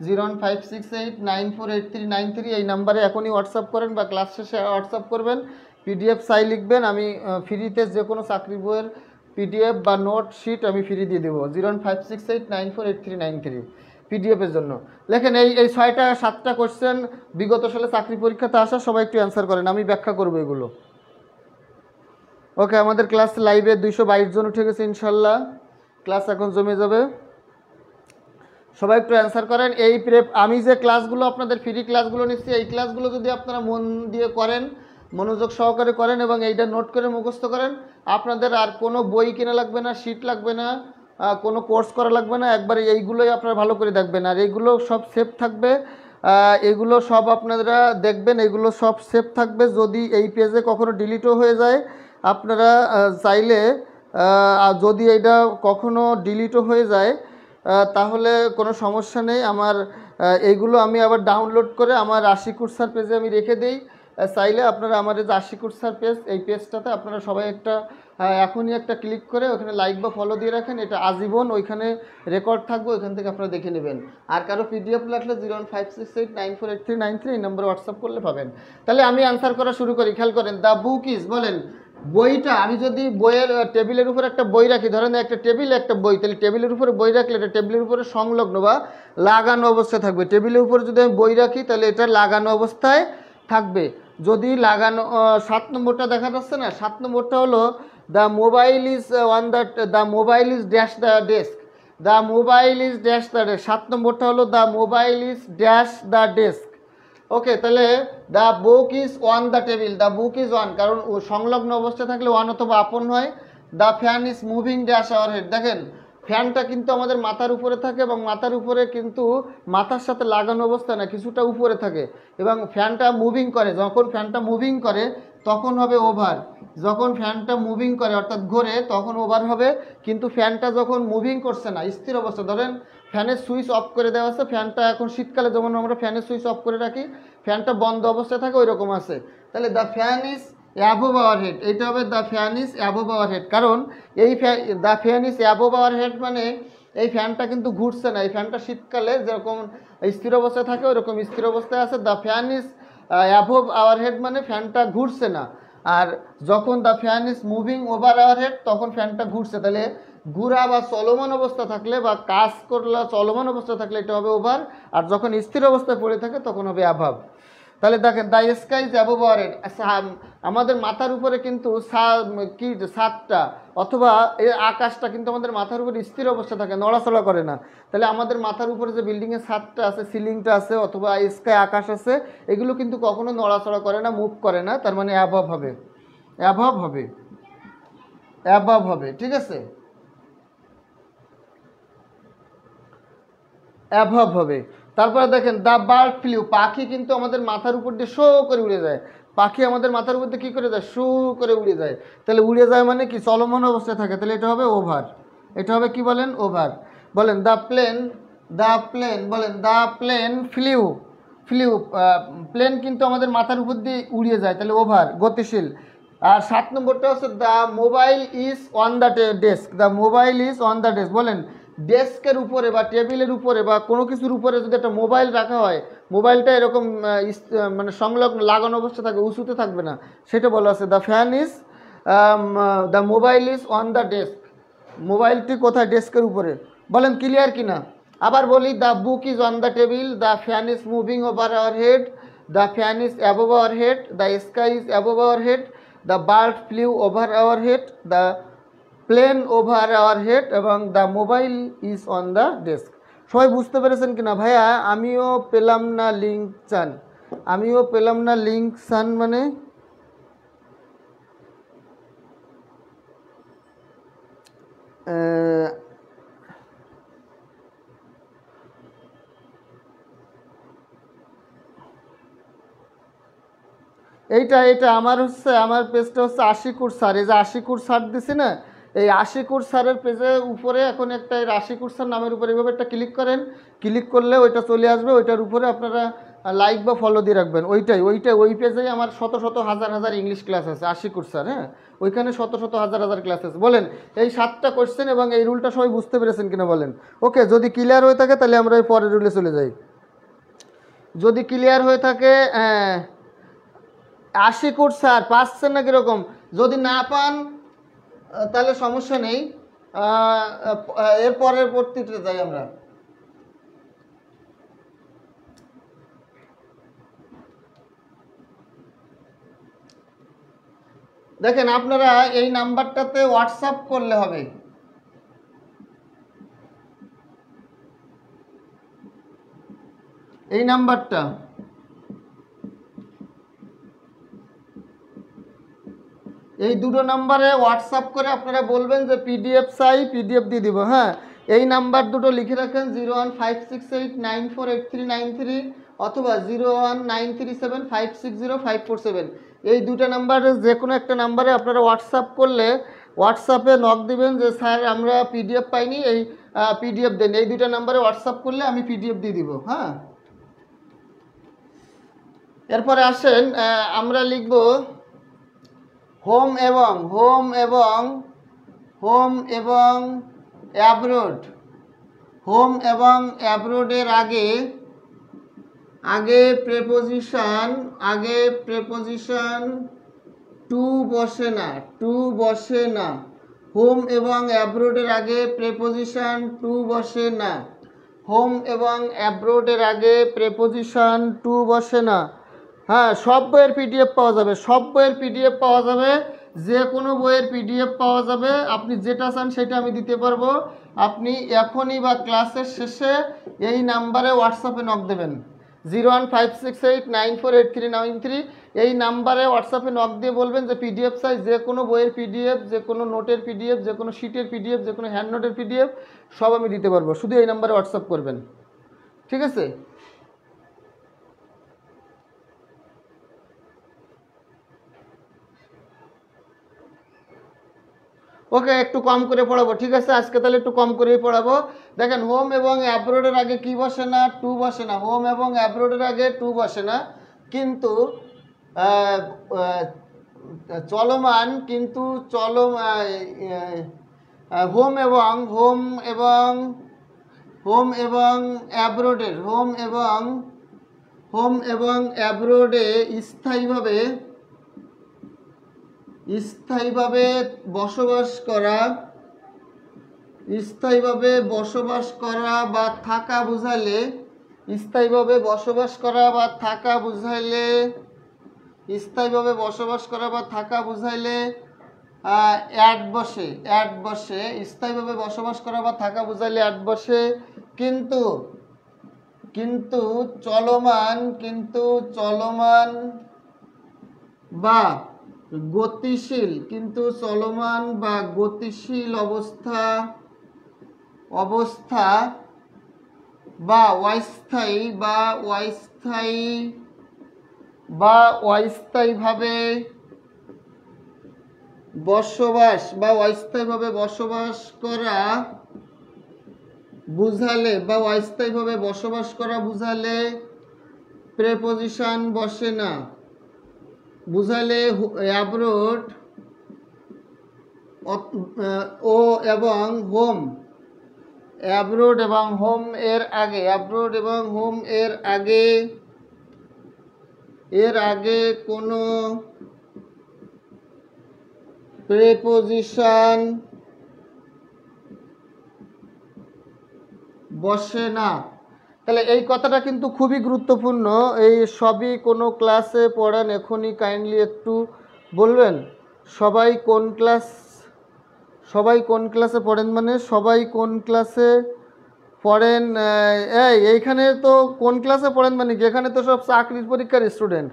01568948393 এই নাম্বারে এখনই হোয়াটসঅ্যাপ করেন বা ক্লাস শেষে হোয়াটসঅ্যাপ করবেন। পিডিএফ চাই লিখবেন, আমি ফ্রিতে যে কোনো চাকরি বইয়ের পিডিএফ বা নোট শিট আমি ফ্রি দিয়ে দেবো। 01568948393 পিডিএফের জন্য লেখেন। এই 7টা কোশ্চেন বিগত সালে চাকরি পরীক্ষাতে আসা, সবাই একটু অ্যান্সার করেন, আমি ব্যাখ্যা করবো এগুলো। ওকে, আমাদের ক্লাস লাইভে 222 জন উঠে গেছে, ইনশাল্লাহ ক্লাস এখন জমে যাবে। সবাই একটু অ্যান্সার করেন। আমি যে ক্লাসগুলো আপনাদের ফ্রি ক্লাসগুলো নিচ্ছি, এই ক্লাসগুলো যদি আপনারা মন দিয়ে করেন, মনোযোগ সহকারে করেন এবং এইটা নোট করে মুখস্থ করেন, আপনাদের আর কোনো বই কেনা লাগবে না, শিট লাগবে না, কোনো কোর্স করা লাগবে না। একবারে এইগুলোই আপনারা ভালো করে দেখবেন, আর এইগুলো সব সেভ থাকবে। এগুলো সব আপনারা দেখবেন, এগুলো সব সেভ থাকবে। যদি এই পেজে কখনো ডিলিটও হয়ে যায়, আপনারা চাইলে যদি এটা কখনো ডিলিটও হয়ে যায় তাহলে কোনো সমস্যা নেই। আমার এইগুলো আমি আবার ডাউনলোড করে আমার আশিকুর স্যার পেজে আমি রেখে দিই। চাইলে আপনারা আমার এই যে আশিকুর স্যার পেজ, এই পেজটাতে আপনারা সবাই এখনই একটা ক্লিক করে ওখানে লাইক বা ফলো দিয়ে রাখেন। এটা আজীবন ওইখানে রেকর্ড থাকবে, ওইখান থেকে আপনারা দেখে নেবেন। আর কারো পিডিএফ লাগলে 01568948393 এই নম্বরে হোয়াটসঅ্যাপ করলে পাবেন। তাহলে আমি অ্যান্সার করা শুরু করি। খেয়াল করেন, দ্য বুক ইজ, বলেন বইটা আমি যদি বইয়ের টেবিলের উপর একটা বই রাখি, ধরেন একটা টেবিল একটা বই, তাহলে টেবিলের উপরে বই রাখলে এটা টেবিলের উপরে সংলগ্ন বা লাগানো অবস্থায় থাকবে। টেবিলের উপরে যদি আমি বই রাখি তাহলে এটা লাগানো অবস্থায় থাকবে। যদি লাগানো 7 নম্বরটা দেখা যাচ্ছে না, 7 নম্বরটা হলো the mobile is on the mobile is dash the desk, the mobile is dash the desk. 7 নম্বরটা হলো the mobile is dash the desk. Okay, তাহলে the book is on the table, the book is on, কারণ সংলগ্ন অবস্থায় থাকলে on অথবা upon হয়। The fan is moving dash our head. দেখেন ফ্যানটা কিন্তু আমাদের মাথার উপরে থাকে এবং মাথার উপরে কিন্তু মাথার সাথে লাগানো অবস্থা না, কিছুটা উপরে থাকে এবং ফ্যানটা মুভিং করে। যখন ফ্যানটা মুভিং করে তখন হবে ওভার, যখন ফ্যানটা মুভিং করে অর্থাৎ ঘোরে তখন ওভার হবে। কিন্তু ফ্যানটা যখন মুভিং করছে না, স্থির অবস্থা, ধরেন ফ্যানের সুইচ অফ করে দেওয়া আছে, ফ্যানটা এখন শীতকালে যেমন আমরা ফ্যানের সুইচ অফ করে রাখি, ফ্যানটা বন্ধ অবস্থায় থাকে ওই রকম আছে। তাহলে the fan is above our head, এইটা হবে the fan is above our head. কারণ এই the fan is above our head মানে এই ফ্যানটা কিন্তু ঘুরছে না, এই ফ্যানটা শীতকালে যেরকম স্থির অবস্থায় থাকে ওইরকম স্থির অবস্থায় আছে। The fan is above our head মানে ফ্যানটা ঘুরছে না। আর যখন the fan is moving over our head তখন ফ্যানটা ঘুরছে। তাহলে ঘুরা বা চলমান অবস্থা থাকলে বা কাজ করলে চলমান অবস্থা থাকলে এটা হবে ওভার, আর যখন স্থির অবস্থায় পড়ে থাকে তখন হবে অ্যাভাব। তাহলে দেখেন the sky is above our head, আমাদের মাথার উপরে কিন্তু কি ছাদটা অথবা এই আকাশটা কিন্তু আমাদের মাথার উপরে স্থির অবস্থা থাকে, নড়াচড়া করে না। তাহলে আমাদের মাথার উপরে যে বিল্ডিংয়ের ছাদটা আছে, সিলিংটা আছে অথবা স্কাই আকাশ আছে, এগুলো কিন্তু কখনো নড়াচড়া করে না, মুভ করে না, তার মানে অ্যাবভ হবে, অ্যাবভ হবে, অ্যাবভ হবে। ঠিক আছে, অ্যাবভ হবে। তারপরে দেখেন দ্য বার্ড ফ্লিউ, পাখি কিন্তু আমাদের মাথার উপর দিয়ে শো করে উড়ে যায়, পাখি আমাদের মাথার উপর দিয়ে কী করে যায়, শো করে উড়ে যায়। তাহলে উড়ে যায় মানে কি, চলমান অবস্থায় থাকে, তাহলে এটা হবে ওভার, এটা হবে কি বলেন, ওভার। বলেন দ্য প্লেন, দ্য প্লেন, বলেন the plane flew, flew, plane কিন্তু আমাদের মাথার উপর দিয়ে উড়িয়ে যায়, তাহলে ওভার, গতিশীল। আর 7 নম্বরটা হচ্ছে the mobile is on the desk, the mobile is on the desk. বলেন ডেস্কের উপরে বা টেবিলের উপরে বা কোনো কিছুর উপরে যদি একটা মোবাইল রাখা হয়, মোবাইলটা এরকম মানে সংলগ্ন লাগানো অবস্থা থাকবে, উঁচুতে থাকবে না, সেটা বলা আছে the fan is the mobile is on the desk, মোবাইলটি কোথায়, ডেস্কের উপরে। বলেন ক্লিয়ার কিনা। আবার বলি the book is on the table, the fan is moving over our head, the fan is above our head, the sky is above our head, the bird flew over our head, the plane over our head এবং the mobile is on the desk. সবাই বুঝতে পেরেছেন কিনা ভাইয়া? আমিও পেলাম না link চান, আমিও পেলাম না লিঙ্ক চান মানে এইটা আমার হচ্ছে, আমার পেজটা হচ্ছে আশিকুর স্যার, এই যে আশিকুর স্যার দিছি না, এই আশিকুর স্যারের পেজের উপরে এখন একটা আশিকুর স্যার নামের উপরে এভাবে একটা ক্লিক করেন, ক্লিক করলে ওইটা চলে আসবে, ওইটার উপরে আপনারা লাইক বা ফলো দিয়ে রাখবেন। ওই পেজেই আমার শত শত হাজার হাজার ইংলিশ ক্লাস আছে আশিকুর স্যার, হ্যাঁ, ওইখানে শত শত হাজার হাজার ক্লাস আছে। বলেন এই 7টা কোশ্চেন এবং এই রুলটা সবাই বুঝতে পেরেছেন কিনা বলেন। ওকে, যদি ক্লিয়ার হয়ে থাকে তাহলে আমরা এই পরের রুলে চলে যাই। যদি ক্লিয়ার হয়ে থাকে, আশিকুর স্যার পাচ্ছেন না কীরকম, যদি না পান তাহলে সমস্যা নেই, এর পরের পরবর্তীতে যাই আমরা। দেখেন আপনারা এই নাম্বারটাতে হোয়াটসঅ্যাপ করলে হবে, এই নাম্বারটা, এই দুটো নাম্বারে হোয়াটসঅ্যাপ করে আপনারা বলবেন যে পিডিএফ চাই, পিডিএফ দিয়ে দিব। হ্যাঁ, এই নাম্বার দুটো লিখে রাখেন 01568948393 অথবা 01937560547। এই দুটো নাম্বারে যে কোনো একটা নাম্বারে আপনারা হোয়াটসঅ্যাপ করলে হোয়াটসঅ্যাপে নক দিবেন যে স্যার আমরা পিডিএফ পাইনি, এই পিডিএফ দেন। এই দুটো নাম্বারে হোয়াটসঅ্যাপ করলে আমি পিডিএফ দিয়ে দিব। হ্যাঁ, এরপরে আসেন আমরা লিখব হোম এবং অ্যাব্রোড। হোম এবং অ্যাব্রোডের আগে প্রেপোজিশন টু বসে না, টু বসে না। হোম এবং অ্যাব্রোডের আগে প্রেপোজিশন টু বসে না। হোম এবং অ্যাব্রোডের আগে প্রেপোজিশন টু বসে না। হ্যাঁ, সব বইয়ের পিডিএফ পাওয়া যাবে, সব বইয়ের পিডিএফ পাওয়া যাবে, যে কোনো বইয়ের পিডিএফ পাওয়া যাবে। আপনি যেটা চান সেটা আমি দিতে পারবো। আপনি এখনই বা ক্লাসের শেষে এই নাম্বারে হোয়াটসঅ্যাপে নক দেবেন, 01568948393। এই নাম্বারে হোয়াটসঅ্যাপে নক দিয়ে বলবেন যে পিডিএফ চাই, যে কোনো বইয়ের পিডিএফ, যে কোনো নোটের পিডিএফ, যে কোনো শিটের পিডিএফ, যে কোনো হ্যান্ড নোটের পিডিএফ সব আমি দিতে পারবো। শুধু এই নাম্বারে হোয়াটসঅ্যাপ করবেন, ঠিক আছে? ওকে, একটু কম করে পড়াবো, ঠিক আছে? আজকে তাহলে একটু কম করেই পড়াবো। দেখেন, হোম এবং অ্যাব্রোডের আগে কি বসে না? টু বসে না। হোম এবং অ্যাব্রোডের আগে টু বসে না, কিন্তু চলমান, কিন্তু হোম এবং অ্যাব্রোডের, হোম এবং অ্যাব্রোডে স্থায়ীভাবে বসবাস করা, স্থায়ীভাবে বসবাস করা বা থাকা বুঝাইলে, স্থায়ীভাবে বসবাস করা বা থাকা বুঝাইলে, স্থায়ীভাবে বসবাস করা বা থাকা বুঝাইলে অ্যাড বসে, অ্যাড বসে। স্থায়ীভাবে বসবাস করা বা থাকা বুঝাইলে অ্যাড বসে। কিন্তু কিন্তু চলমান, কিন্তু চলমান বা গতিশীল, কিন্তু চলমান বা গতিশীল অবস্থা বা অস্থায়ীভাবে বসবাস করা বুঝালে প্রেপোজিশন বসে না। বুঝালে অ্যাব্রোড ও এবং হোম, অ্যাব্রোড এবং হোম এর আগে, অ্যাব্রোড এবং হোম এর আগে কোনো প্রেপোজিশন বসে না। তাহলে এই কথাটা কিন্তু খুবই গুরুত্বপূর্ণ। এই সবই কোনো ক্লাসে পড়েন, এখনই কাইন্ডলি একটু বলবেন সবাই কোন ক্লাসে পড়েন, মানে সবাই কোন ক্লাসে পড়েন। এইখানে তো কোন ক্লাসে পড়েন মানে কি, এখানে তো সব চাকরির পরীক্ষার স্টুডেন্ট।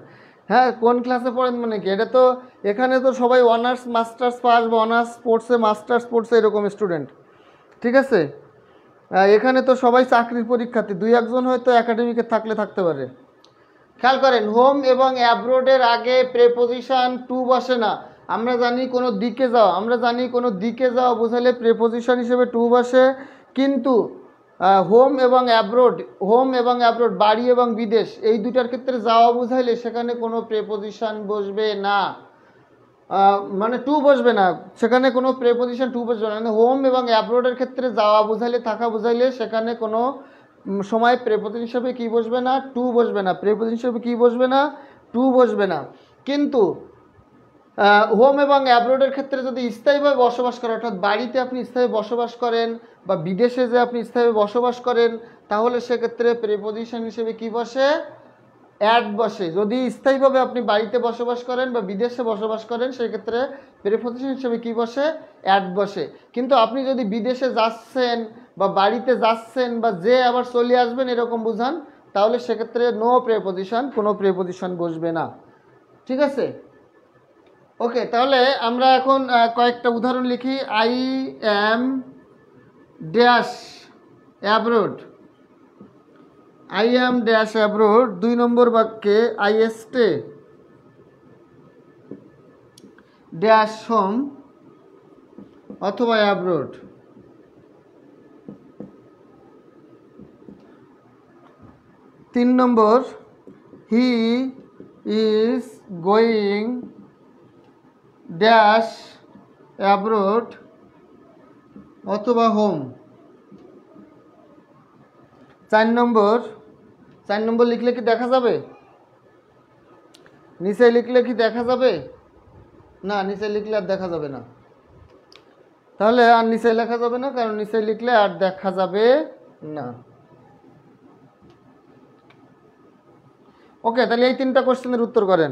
হ্যাঁ, কোন ক্লাসে পড়েন মানে কি, এটা তো এখানে তো সবাই অনার্স মাস্টার্স পাস বা অনার্স পড়ছে, মাস্টার্স পড়ছে, এরকম স্টুডেন্ট, ঠিক আছে? এখানে তো সবাই চাকরির পরীক্ষার্থী, দুই একজন হয়তো একাডেমিকে থাকতে পারে। খেয়াল করেন, হোম এবং অ্যাব্রোডের আগে প্রেপোজিশন টু বসে না। আমরা জানি কোনো দিকে যাওয়া বোঝালে প্রেপোজিশন হিসেবে টু বসে। কিন্তু হোম এবং অ্যাব্রোড বাড়ি এবং বিদেশ, এই দুটার ক্ষেত্রে যাওয়া বোঝাইলে সেখানে কোনো প্রেপোজিশন বসবে না, মানে টু বসবে না, সেখানে কোনো প্রেপোজিশন টু বসবে না। মানে হোম এবং অ্যাব্রোডের ক্ষেত্রে যাওয়া বোঝাইলে, থাকা বোঝাইলে সেখানে কোনো সময় প্রেপোজিশন হিসেবে কি বসবে না? টু বসবে না। প্রেপোজিশন হিসেবে কি বসবে না? টু বসবে না। কিন্তু হোম এবং অ্যাব্রোডের ক্ষেত্রে যদি স্থায়ীভাবে বসবাস করেন, অর্থাৎ বাড়িতে আপনি স্থায়ী বসবাস করেন বা বিদেশে যে আপনি স্থায়ীভাবে বসবাস করেন, তাহলে সেক্ষেত্রে প্রেপোজিশন হিসেবে কি বসে? অ্যাড বসে। যদি স্থায়ীভাবে আপনি বাড়িতে বসবাস করেন বা বিদেশে বসবাস করেন, সেক্ষেত্রে প্রেপোজিশন হিসেবে কি বসে? অ্যাড বসে। কিন্তু আপনি যদি বিদেশে যাচ্ছেন বা বাড়িতে যাচ্ছেন বা যে আবার চলে আসবেন এরকম বুঝান, তাহলে সেক্ষেত্রে নো প্রেপোজিশন, কোনো প্রেপোজিশন বসবে না, ঠিক আছে? ওকে, তাহলে আমরা এখন কয়েকটা উদাহরণ লিখি। I am dash abroad, I am dash abroad. 2 নম্বর বাক্যে আই স্টে ড্যাশ হোম অথবা abroad. 3 number, he is going dash abroad অথবা হোম। 4 নম্বর লিখলে কি দেখা যাবে? নিচে লিখলে কি দেখা যাবে? না, নিচে লিখলে আর দেখা যাবে না। তাহলে আর নিচে লেখা যাবে না, কারণ নিচে লিখলে আর দেখা যাবে না। ওকে, তাহলে এই 3টা কোশ্চেনের উত্তর করেন।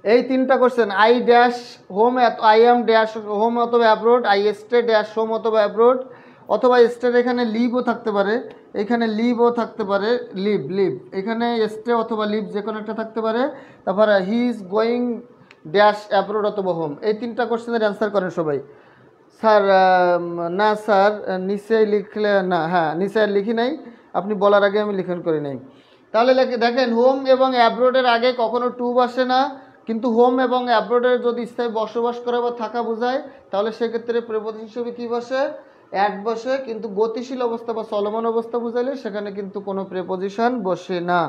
এই 3টা question, I dash home, I am dash home অথবা abroad, I stay dash home অথবা অ্যাব্রোড, অথবা স্টের এখানে লিভও থাকতে পারে, এখানে লিভও থাকতে পারে, লিভ এখানে স্টে অথবা লিভ যে কোনো একটা থাকতে পারে। তারপরে he is going dash abroad অথবা হোম। এই 3টা কোশ্চেনের অ্যান্সার করেন সবাই। স্যার না স্যার, নিচে লিখলে না, হ্যাঁ নিচে আর লিখি নাই, আপনি বলার আগে আমি লিখন করি নাই। তাহলে দেখেন, হোম এবং অ্যাব্রোডের আগে কখনো টু বসে না, কিন্তু হোম এবং অ্যাব্রোডের যদি স্থায়ী বসবাস করা বা থাকা বোঝায়, তাহলে সেক্ষেত্রে প্রেপোজিশন হিসেবে কী বসে? অ্যাট বসে। কিন্তু গতিশীল অবস্থা বা চলমান অবস্থা বুঝাইলে সেখানে কিন্তু কোনো প্রেপোজিশন বসে না।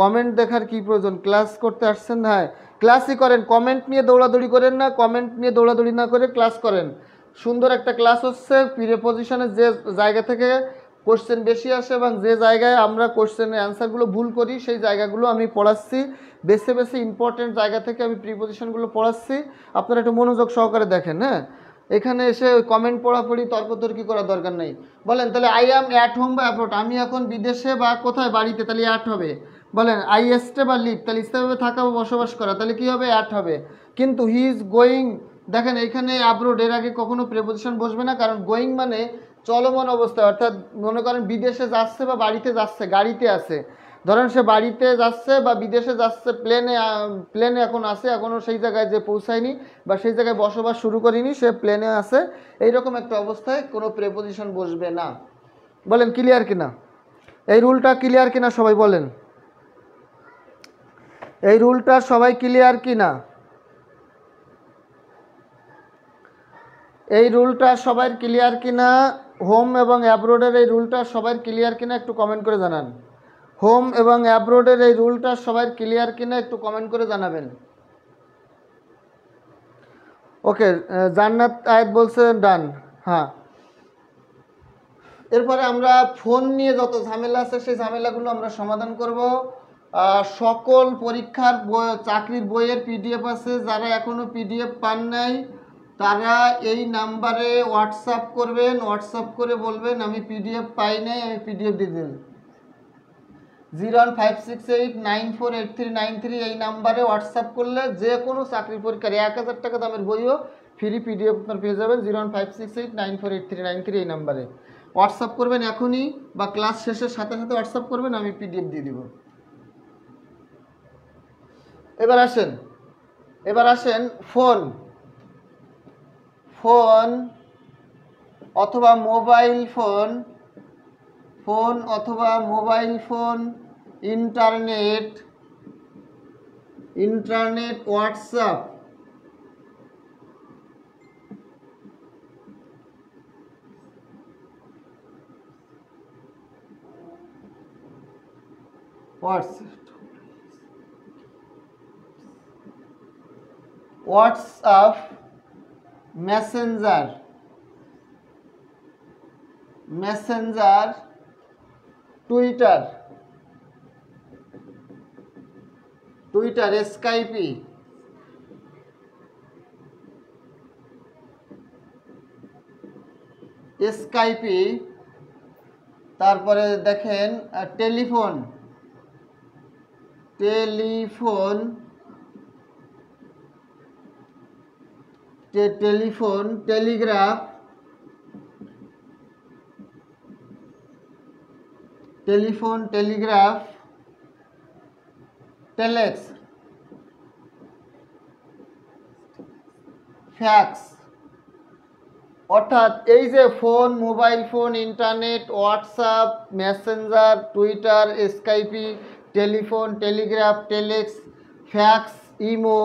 কমেন্ট দেখার কি প্রয়োজন? ক্লাস করতে আসছেন? হ্যাঁ, ক্লাসই করেন, কমেন্ট নিয়ে দৌড়াদৌড়ি করেন না, কমেন্ট নিয়ে দৌড়াদৌড়ি না করে ক্লাস করেন। সুন্দর একটা ক্লাস হচ্ছে, প্রিপোজিশনের যে জায়গা থেকে কোশ্চেন বেশি আসে এবং যে জায়গায় আমরা কোশ্চেনের অ্যান্সারগুলো ভুল করি সেই জায়গাগুলো আমি পড়াচ্ছি, বেছে বেছে ইম্পর্টেন্ট জায়গা থেকে আমি প্রিপোজিশনগুলো পড়াচ্ছি। আপনারা একটু মনোযোগ সহকারে দেখেন। হ্যাঁ, এখানে এসে ওই কমেন্ট পড়াপড়ি তর্কতর্কি করার দরকার নেই। বলেন তাহলে আই অ্যাম অ্যাট হোম বা অ্যাব্রোড, আমি এখন বিদেশে বা কোথায়, বাড়িতে, তাহলে অ্যাট হবে। বলেন আই স্টে বা লিভ, তাহলে স্থায়ীভাবে থাকা বা বসবাস করা, তাহলে কী হবে? অ্যাট হবে। কিন্তু হি ইজ গোয়িং, দেখেন এখানে অ্যাব্রোড, এর আগে কখনো প্রেপোজিশন বসবে না, কারণ গোয়িং মানে চলমান অবস্থা, অর্থাৎ মনে করেন বিদেশে যাচ্ছে বা বাড়িতে যাচ্ছে, গাড়িতে আছে। ধরেন সে বাড়িতে যাচ্ছে বা বিদেশে যাচ্ছে, প্লেনে এখন আছে, এখনও সেই জায়গায় যে পৌঁছায়নি বা সেই জায়গায় বসবাস শুরু করিনি, সে প্লেনে আছে, এইরকম একটা অবস্থায় কোনো প্রেপোজিশন বসবে না। বলেন ক্লিয়ার কিনা? এই রুলটা ক্লিয়ার কিনা সবাই বলেন? এই রুলটা সবাই ক্লিয়ার কিনা? এই রুলটা সবাই ক্লিয়ার কিনা? হোম এবং অ্যাব্রোডের এই রুলটা সবাই ক্লিয়ার কিনা একটু কমেন্ট করে জানান। হোম এবং অ্যাব্রোডের এই রুলটা সবাই ক্লিয়ার কিনা একটু কমেন্ট করে জানাবেন। ওকে, জান্নাত আয়াত বলছে ডান। হ্যাঁ, এরপরে আমরা ফোন নিয়ে যত ঝামেলা আছে সেই ঝামেলাগুলো আমরা সমাধান করব। সকল পরীক্ষার চাকরির বইয়ের পিডিএফ আছে, যারা এখনও পিডিএফ পান নাই তারা এই নাম্বারে হোয়াটসঅ্যাপ করবেন, হোয়াটসঅ্যাপ করে বলবেন আমি পিডিএফ পাই নাই, আমি পিডিএফ দিয়ে দেন। 01568948393 এই নাম্বারে হোয়াটসঅ্যাপ করলে যে কোনো চাকরির পরীক্ষার 1000 টাকা দামের বইও ফ্রি পিডিএফ আপনার পেয়ে যাবেন। 01568948393 এই নাম্বারে হোয়াটসঅ্যাপ করবেন এখনই, বা ক্লাস শেষের সাথে সাথে হোয়াটসঅ্যাপ করবেন, আমি পিডিএফ দিয়ে দিব। এবার আসেন ফোন অথবা মোবাইল ফোন, অথবা mobile phone, internet, WhatsApp, WhatsApp, Messenger, Twitter, Skype, তারপরে দেখেন টেলিফোন, টেলিগ্রাফ, টেলেক্স, ফ্যাক্স। অর্থাৎ এই যে phone, mobile phone, internet, WhatsApp, Messenger, Twitter, Skype, telephone, telegraph, telex, fax, imo,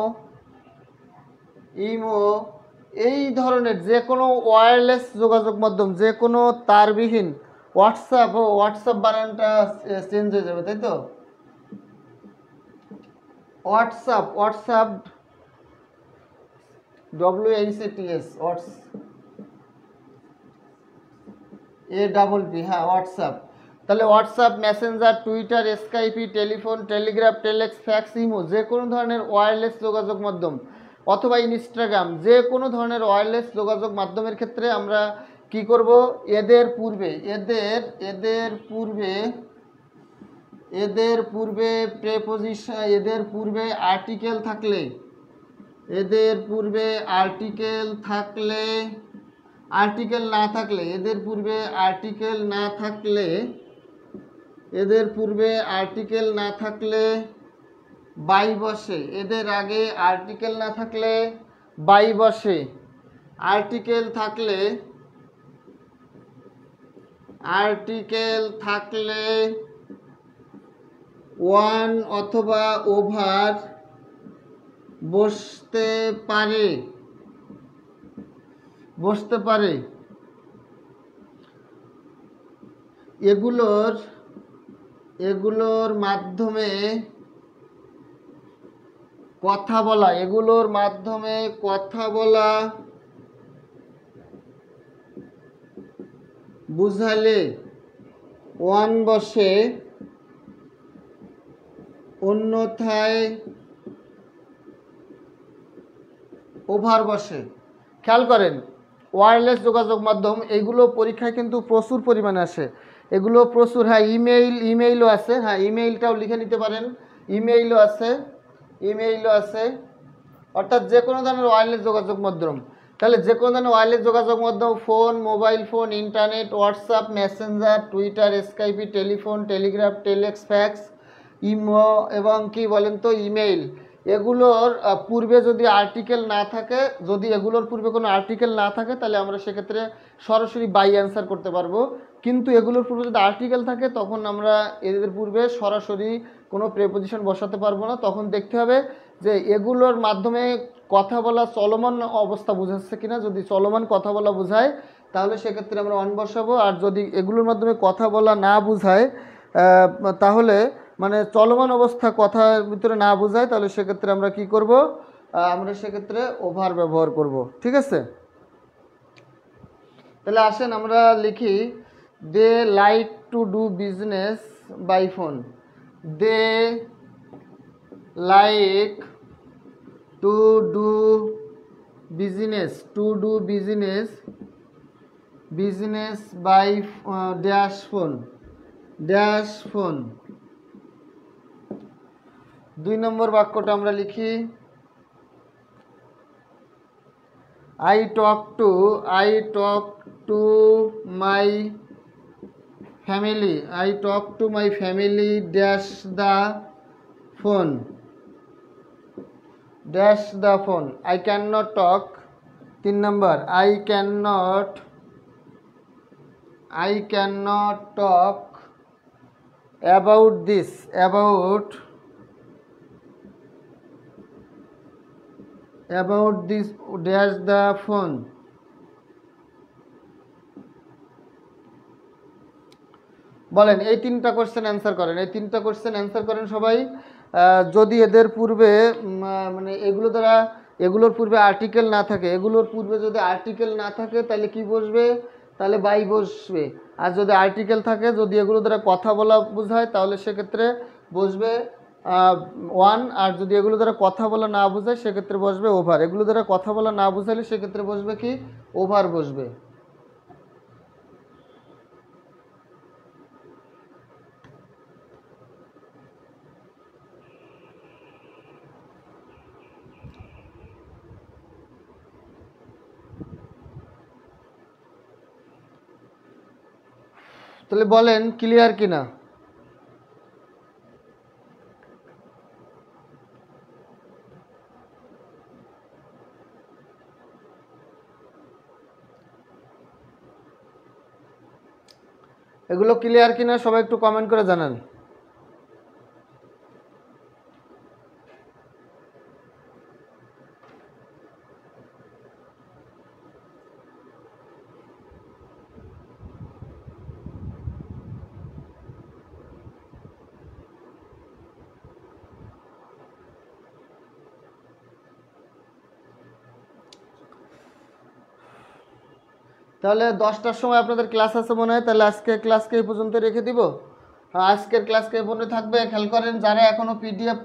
এই ধরনের যে কোনো ওয়্যারলেস যোগাযোগ মাধ্যম, যে কোনো তারবিহীন, হোয়াটসঅ্যাপ বানানটা চেঞ্জ হয়ে যাবে, তাই তো? হোয়াটসঅ্যাপ, WHATS, APP, হ্যাঁ হোয়াটসঅ্যাপ। তাহলে WhatsApp, Messenger, Twitter, Skype, telephone, telegraph, telex, fax, imo, যে কোনো ধরনের ওয়্যারলেস যোগাযোগ মাধ্যম অথবা ইনস্টাগ্রাম, যে কোনো ধরনের ওয়্যারলেস যোগাযোগ মাধ্যমের ক্ষেত্রে আমরা কি করব, এদের পূর্বে প্রেপোজিশন, এদের পূর্বে আর্টিকেল থাকলে, আর্টিকেল না থাকলে বাই বসে, এদের আগে আর্টিকেল না থাকলে বাই বসে। আর্টিকেল থাকলে ওয়ান অথবা ওভার বসতে পারে। এগুলোর মাধ্যমে কথা বলা বুঝালে ওয়ান বসে, অন্যথায় ওভার বসে। খেয়াল করেন, ওয়্যারলেস যোগাযোগ মাধ্যম এইগুলো পরীক্ষায় কিন্তু প্রচুর পরিমাণে আসে, এগুলো প্রচুর। হ্যাঁ, ইমেইলও আছে, হ্যাঁ ইমেইলটাও লিখে নিতে পারেন, ইমেইলও আছে, অর্থাৎ যে কোনো ধরনের ওয়্যারলেস যোগাযোগ মাধ্যম। তাহলে যে কোনো ধরনের ওয়্যারলেস যোগাযোগ মাধ্যম, phone, mobile phone, internet, WhatsApp, Messenger, Twitter, Skype, telephone, telegraph, telex, fax, imo এবং কি বলেন তো ইমেইল, এগুলোর পূর্বে যদি আর্টিকেল না থাকে, তাহলে আমরা সেক্ষেত্রে সরাসরি বাই অ্যান্সার করতে পারবো। কিন্তু এগুলোর পূর্বে যদি আর্টিকেল থাকে তখন আমরা এদের পূর্বে সরাসরি কোনো প্রেপোজিশন বসাতে পারবো না। তখন দেখতে হবে যে এগুলোর মাধ্যমে কথা বলা চলমান অবস্থা বোঝাচ্ছে কিনা। যদি চলমান কথা বলা বোঝায় তাহলে সেক্ষেত্রে আমরা অন বসাবো। আর যদি এগুলোর মাধ্যমে কথা বলা না বোঝায়, তাহলে মানে চলমান অবস্থা কথার ভিতরে না বোঝায়, তাহলে সেক্ষেত্রে আমরা কি করব, আমরা সেক্ষেত্রে ওভার ব্যবহার করব। ঠিক আছে, তাহলে আসেন আমরা লিখি, they like to do business by phone. They like to do business by dash phone. 2 নম্বর বাক্যটা আমরা লিখি, I talk to my family dash the phone. I cannot talk, 3 number, I cannot talk about this dash the phone. বলেন এই 3টা question answer করেন সবাই। যদি এদের পূর্বে মানে এগুলোর পূর্বে আর্টিকেল না থাকে, যদি আর্টিকেল না থাকে তাহলে কি বসবে, তাহলে বাই বসবে। আর যদি আর্টিকেল থাকে, যদি এগুলো দ্বারা কথা বলা বোঝায় তাহলে সেক্ষেত্রে বসবে ওয়ান। আর যদি এগুলো দ্বারা কথা বলা না বোঝায় সেক্ষেত্রে বসবে ওভার। এগুলো দ্বারা কথা বলা না বোঝালে সেক্ষেত্রে বসবে কি, ওভার বসবে। তাহলে বলেন ক্লিয়ার কিনা। এগুলো ক্লিয়ার কিনা সবাই একটু কমেন্ট করে জানান। তাহলে 10টার সময় আপনাদের ক্লাস আছে মনে হয়, তাহলে আজকে ক্লাসকে এই পর্যন্ত রেখে দিব। আজকের ক্লাসকে এই পর্যন্ত থাকবে। খেয়াল করেন, যারা এখনও পিডিএফ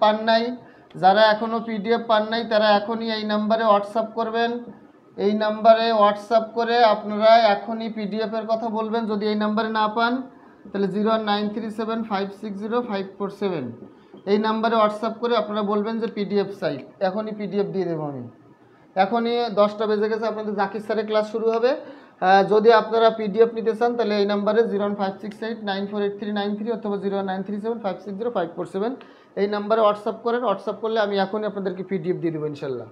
পান নাই তারা এখনই এই নাম্বারে হোয়াটসঅ্যাপ করবেন। এই নাম্বারে হোয়াটসঅ্যাপ করে আপনারা এখনই পিডিএফের কথা বলবেন। যদি এই নাম্বারে না পান তাহলে 01937560547 এই নাম্বারে হোয়াটসঅ্যাপ করে আপনারা বলবেন যে পিডিএফ চাই। এখনই পিডিএফ দিয়ে দেবো আমি। এখনই 10টা বেজে গেছে, আপনাদের জাকির স্যারের ক্লাস শুরু হবে। যদি আপনারা পিডিএফ নিতে চান তাহলে এই নাম্বারে 01568948393 অথবা 09375600547 এই নাম্বারে হোয়াটসঅ্যাপ করেন। হোয়াটসঅ্যাপ করলে আমি এখনই আপনাদেরকে পিডিএফ দিয়ে দেবো ইনশাল্লাহ।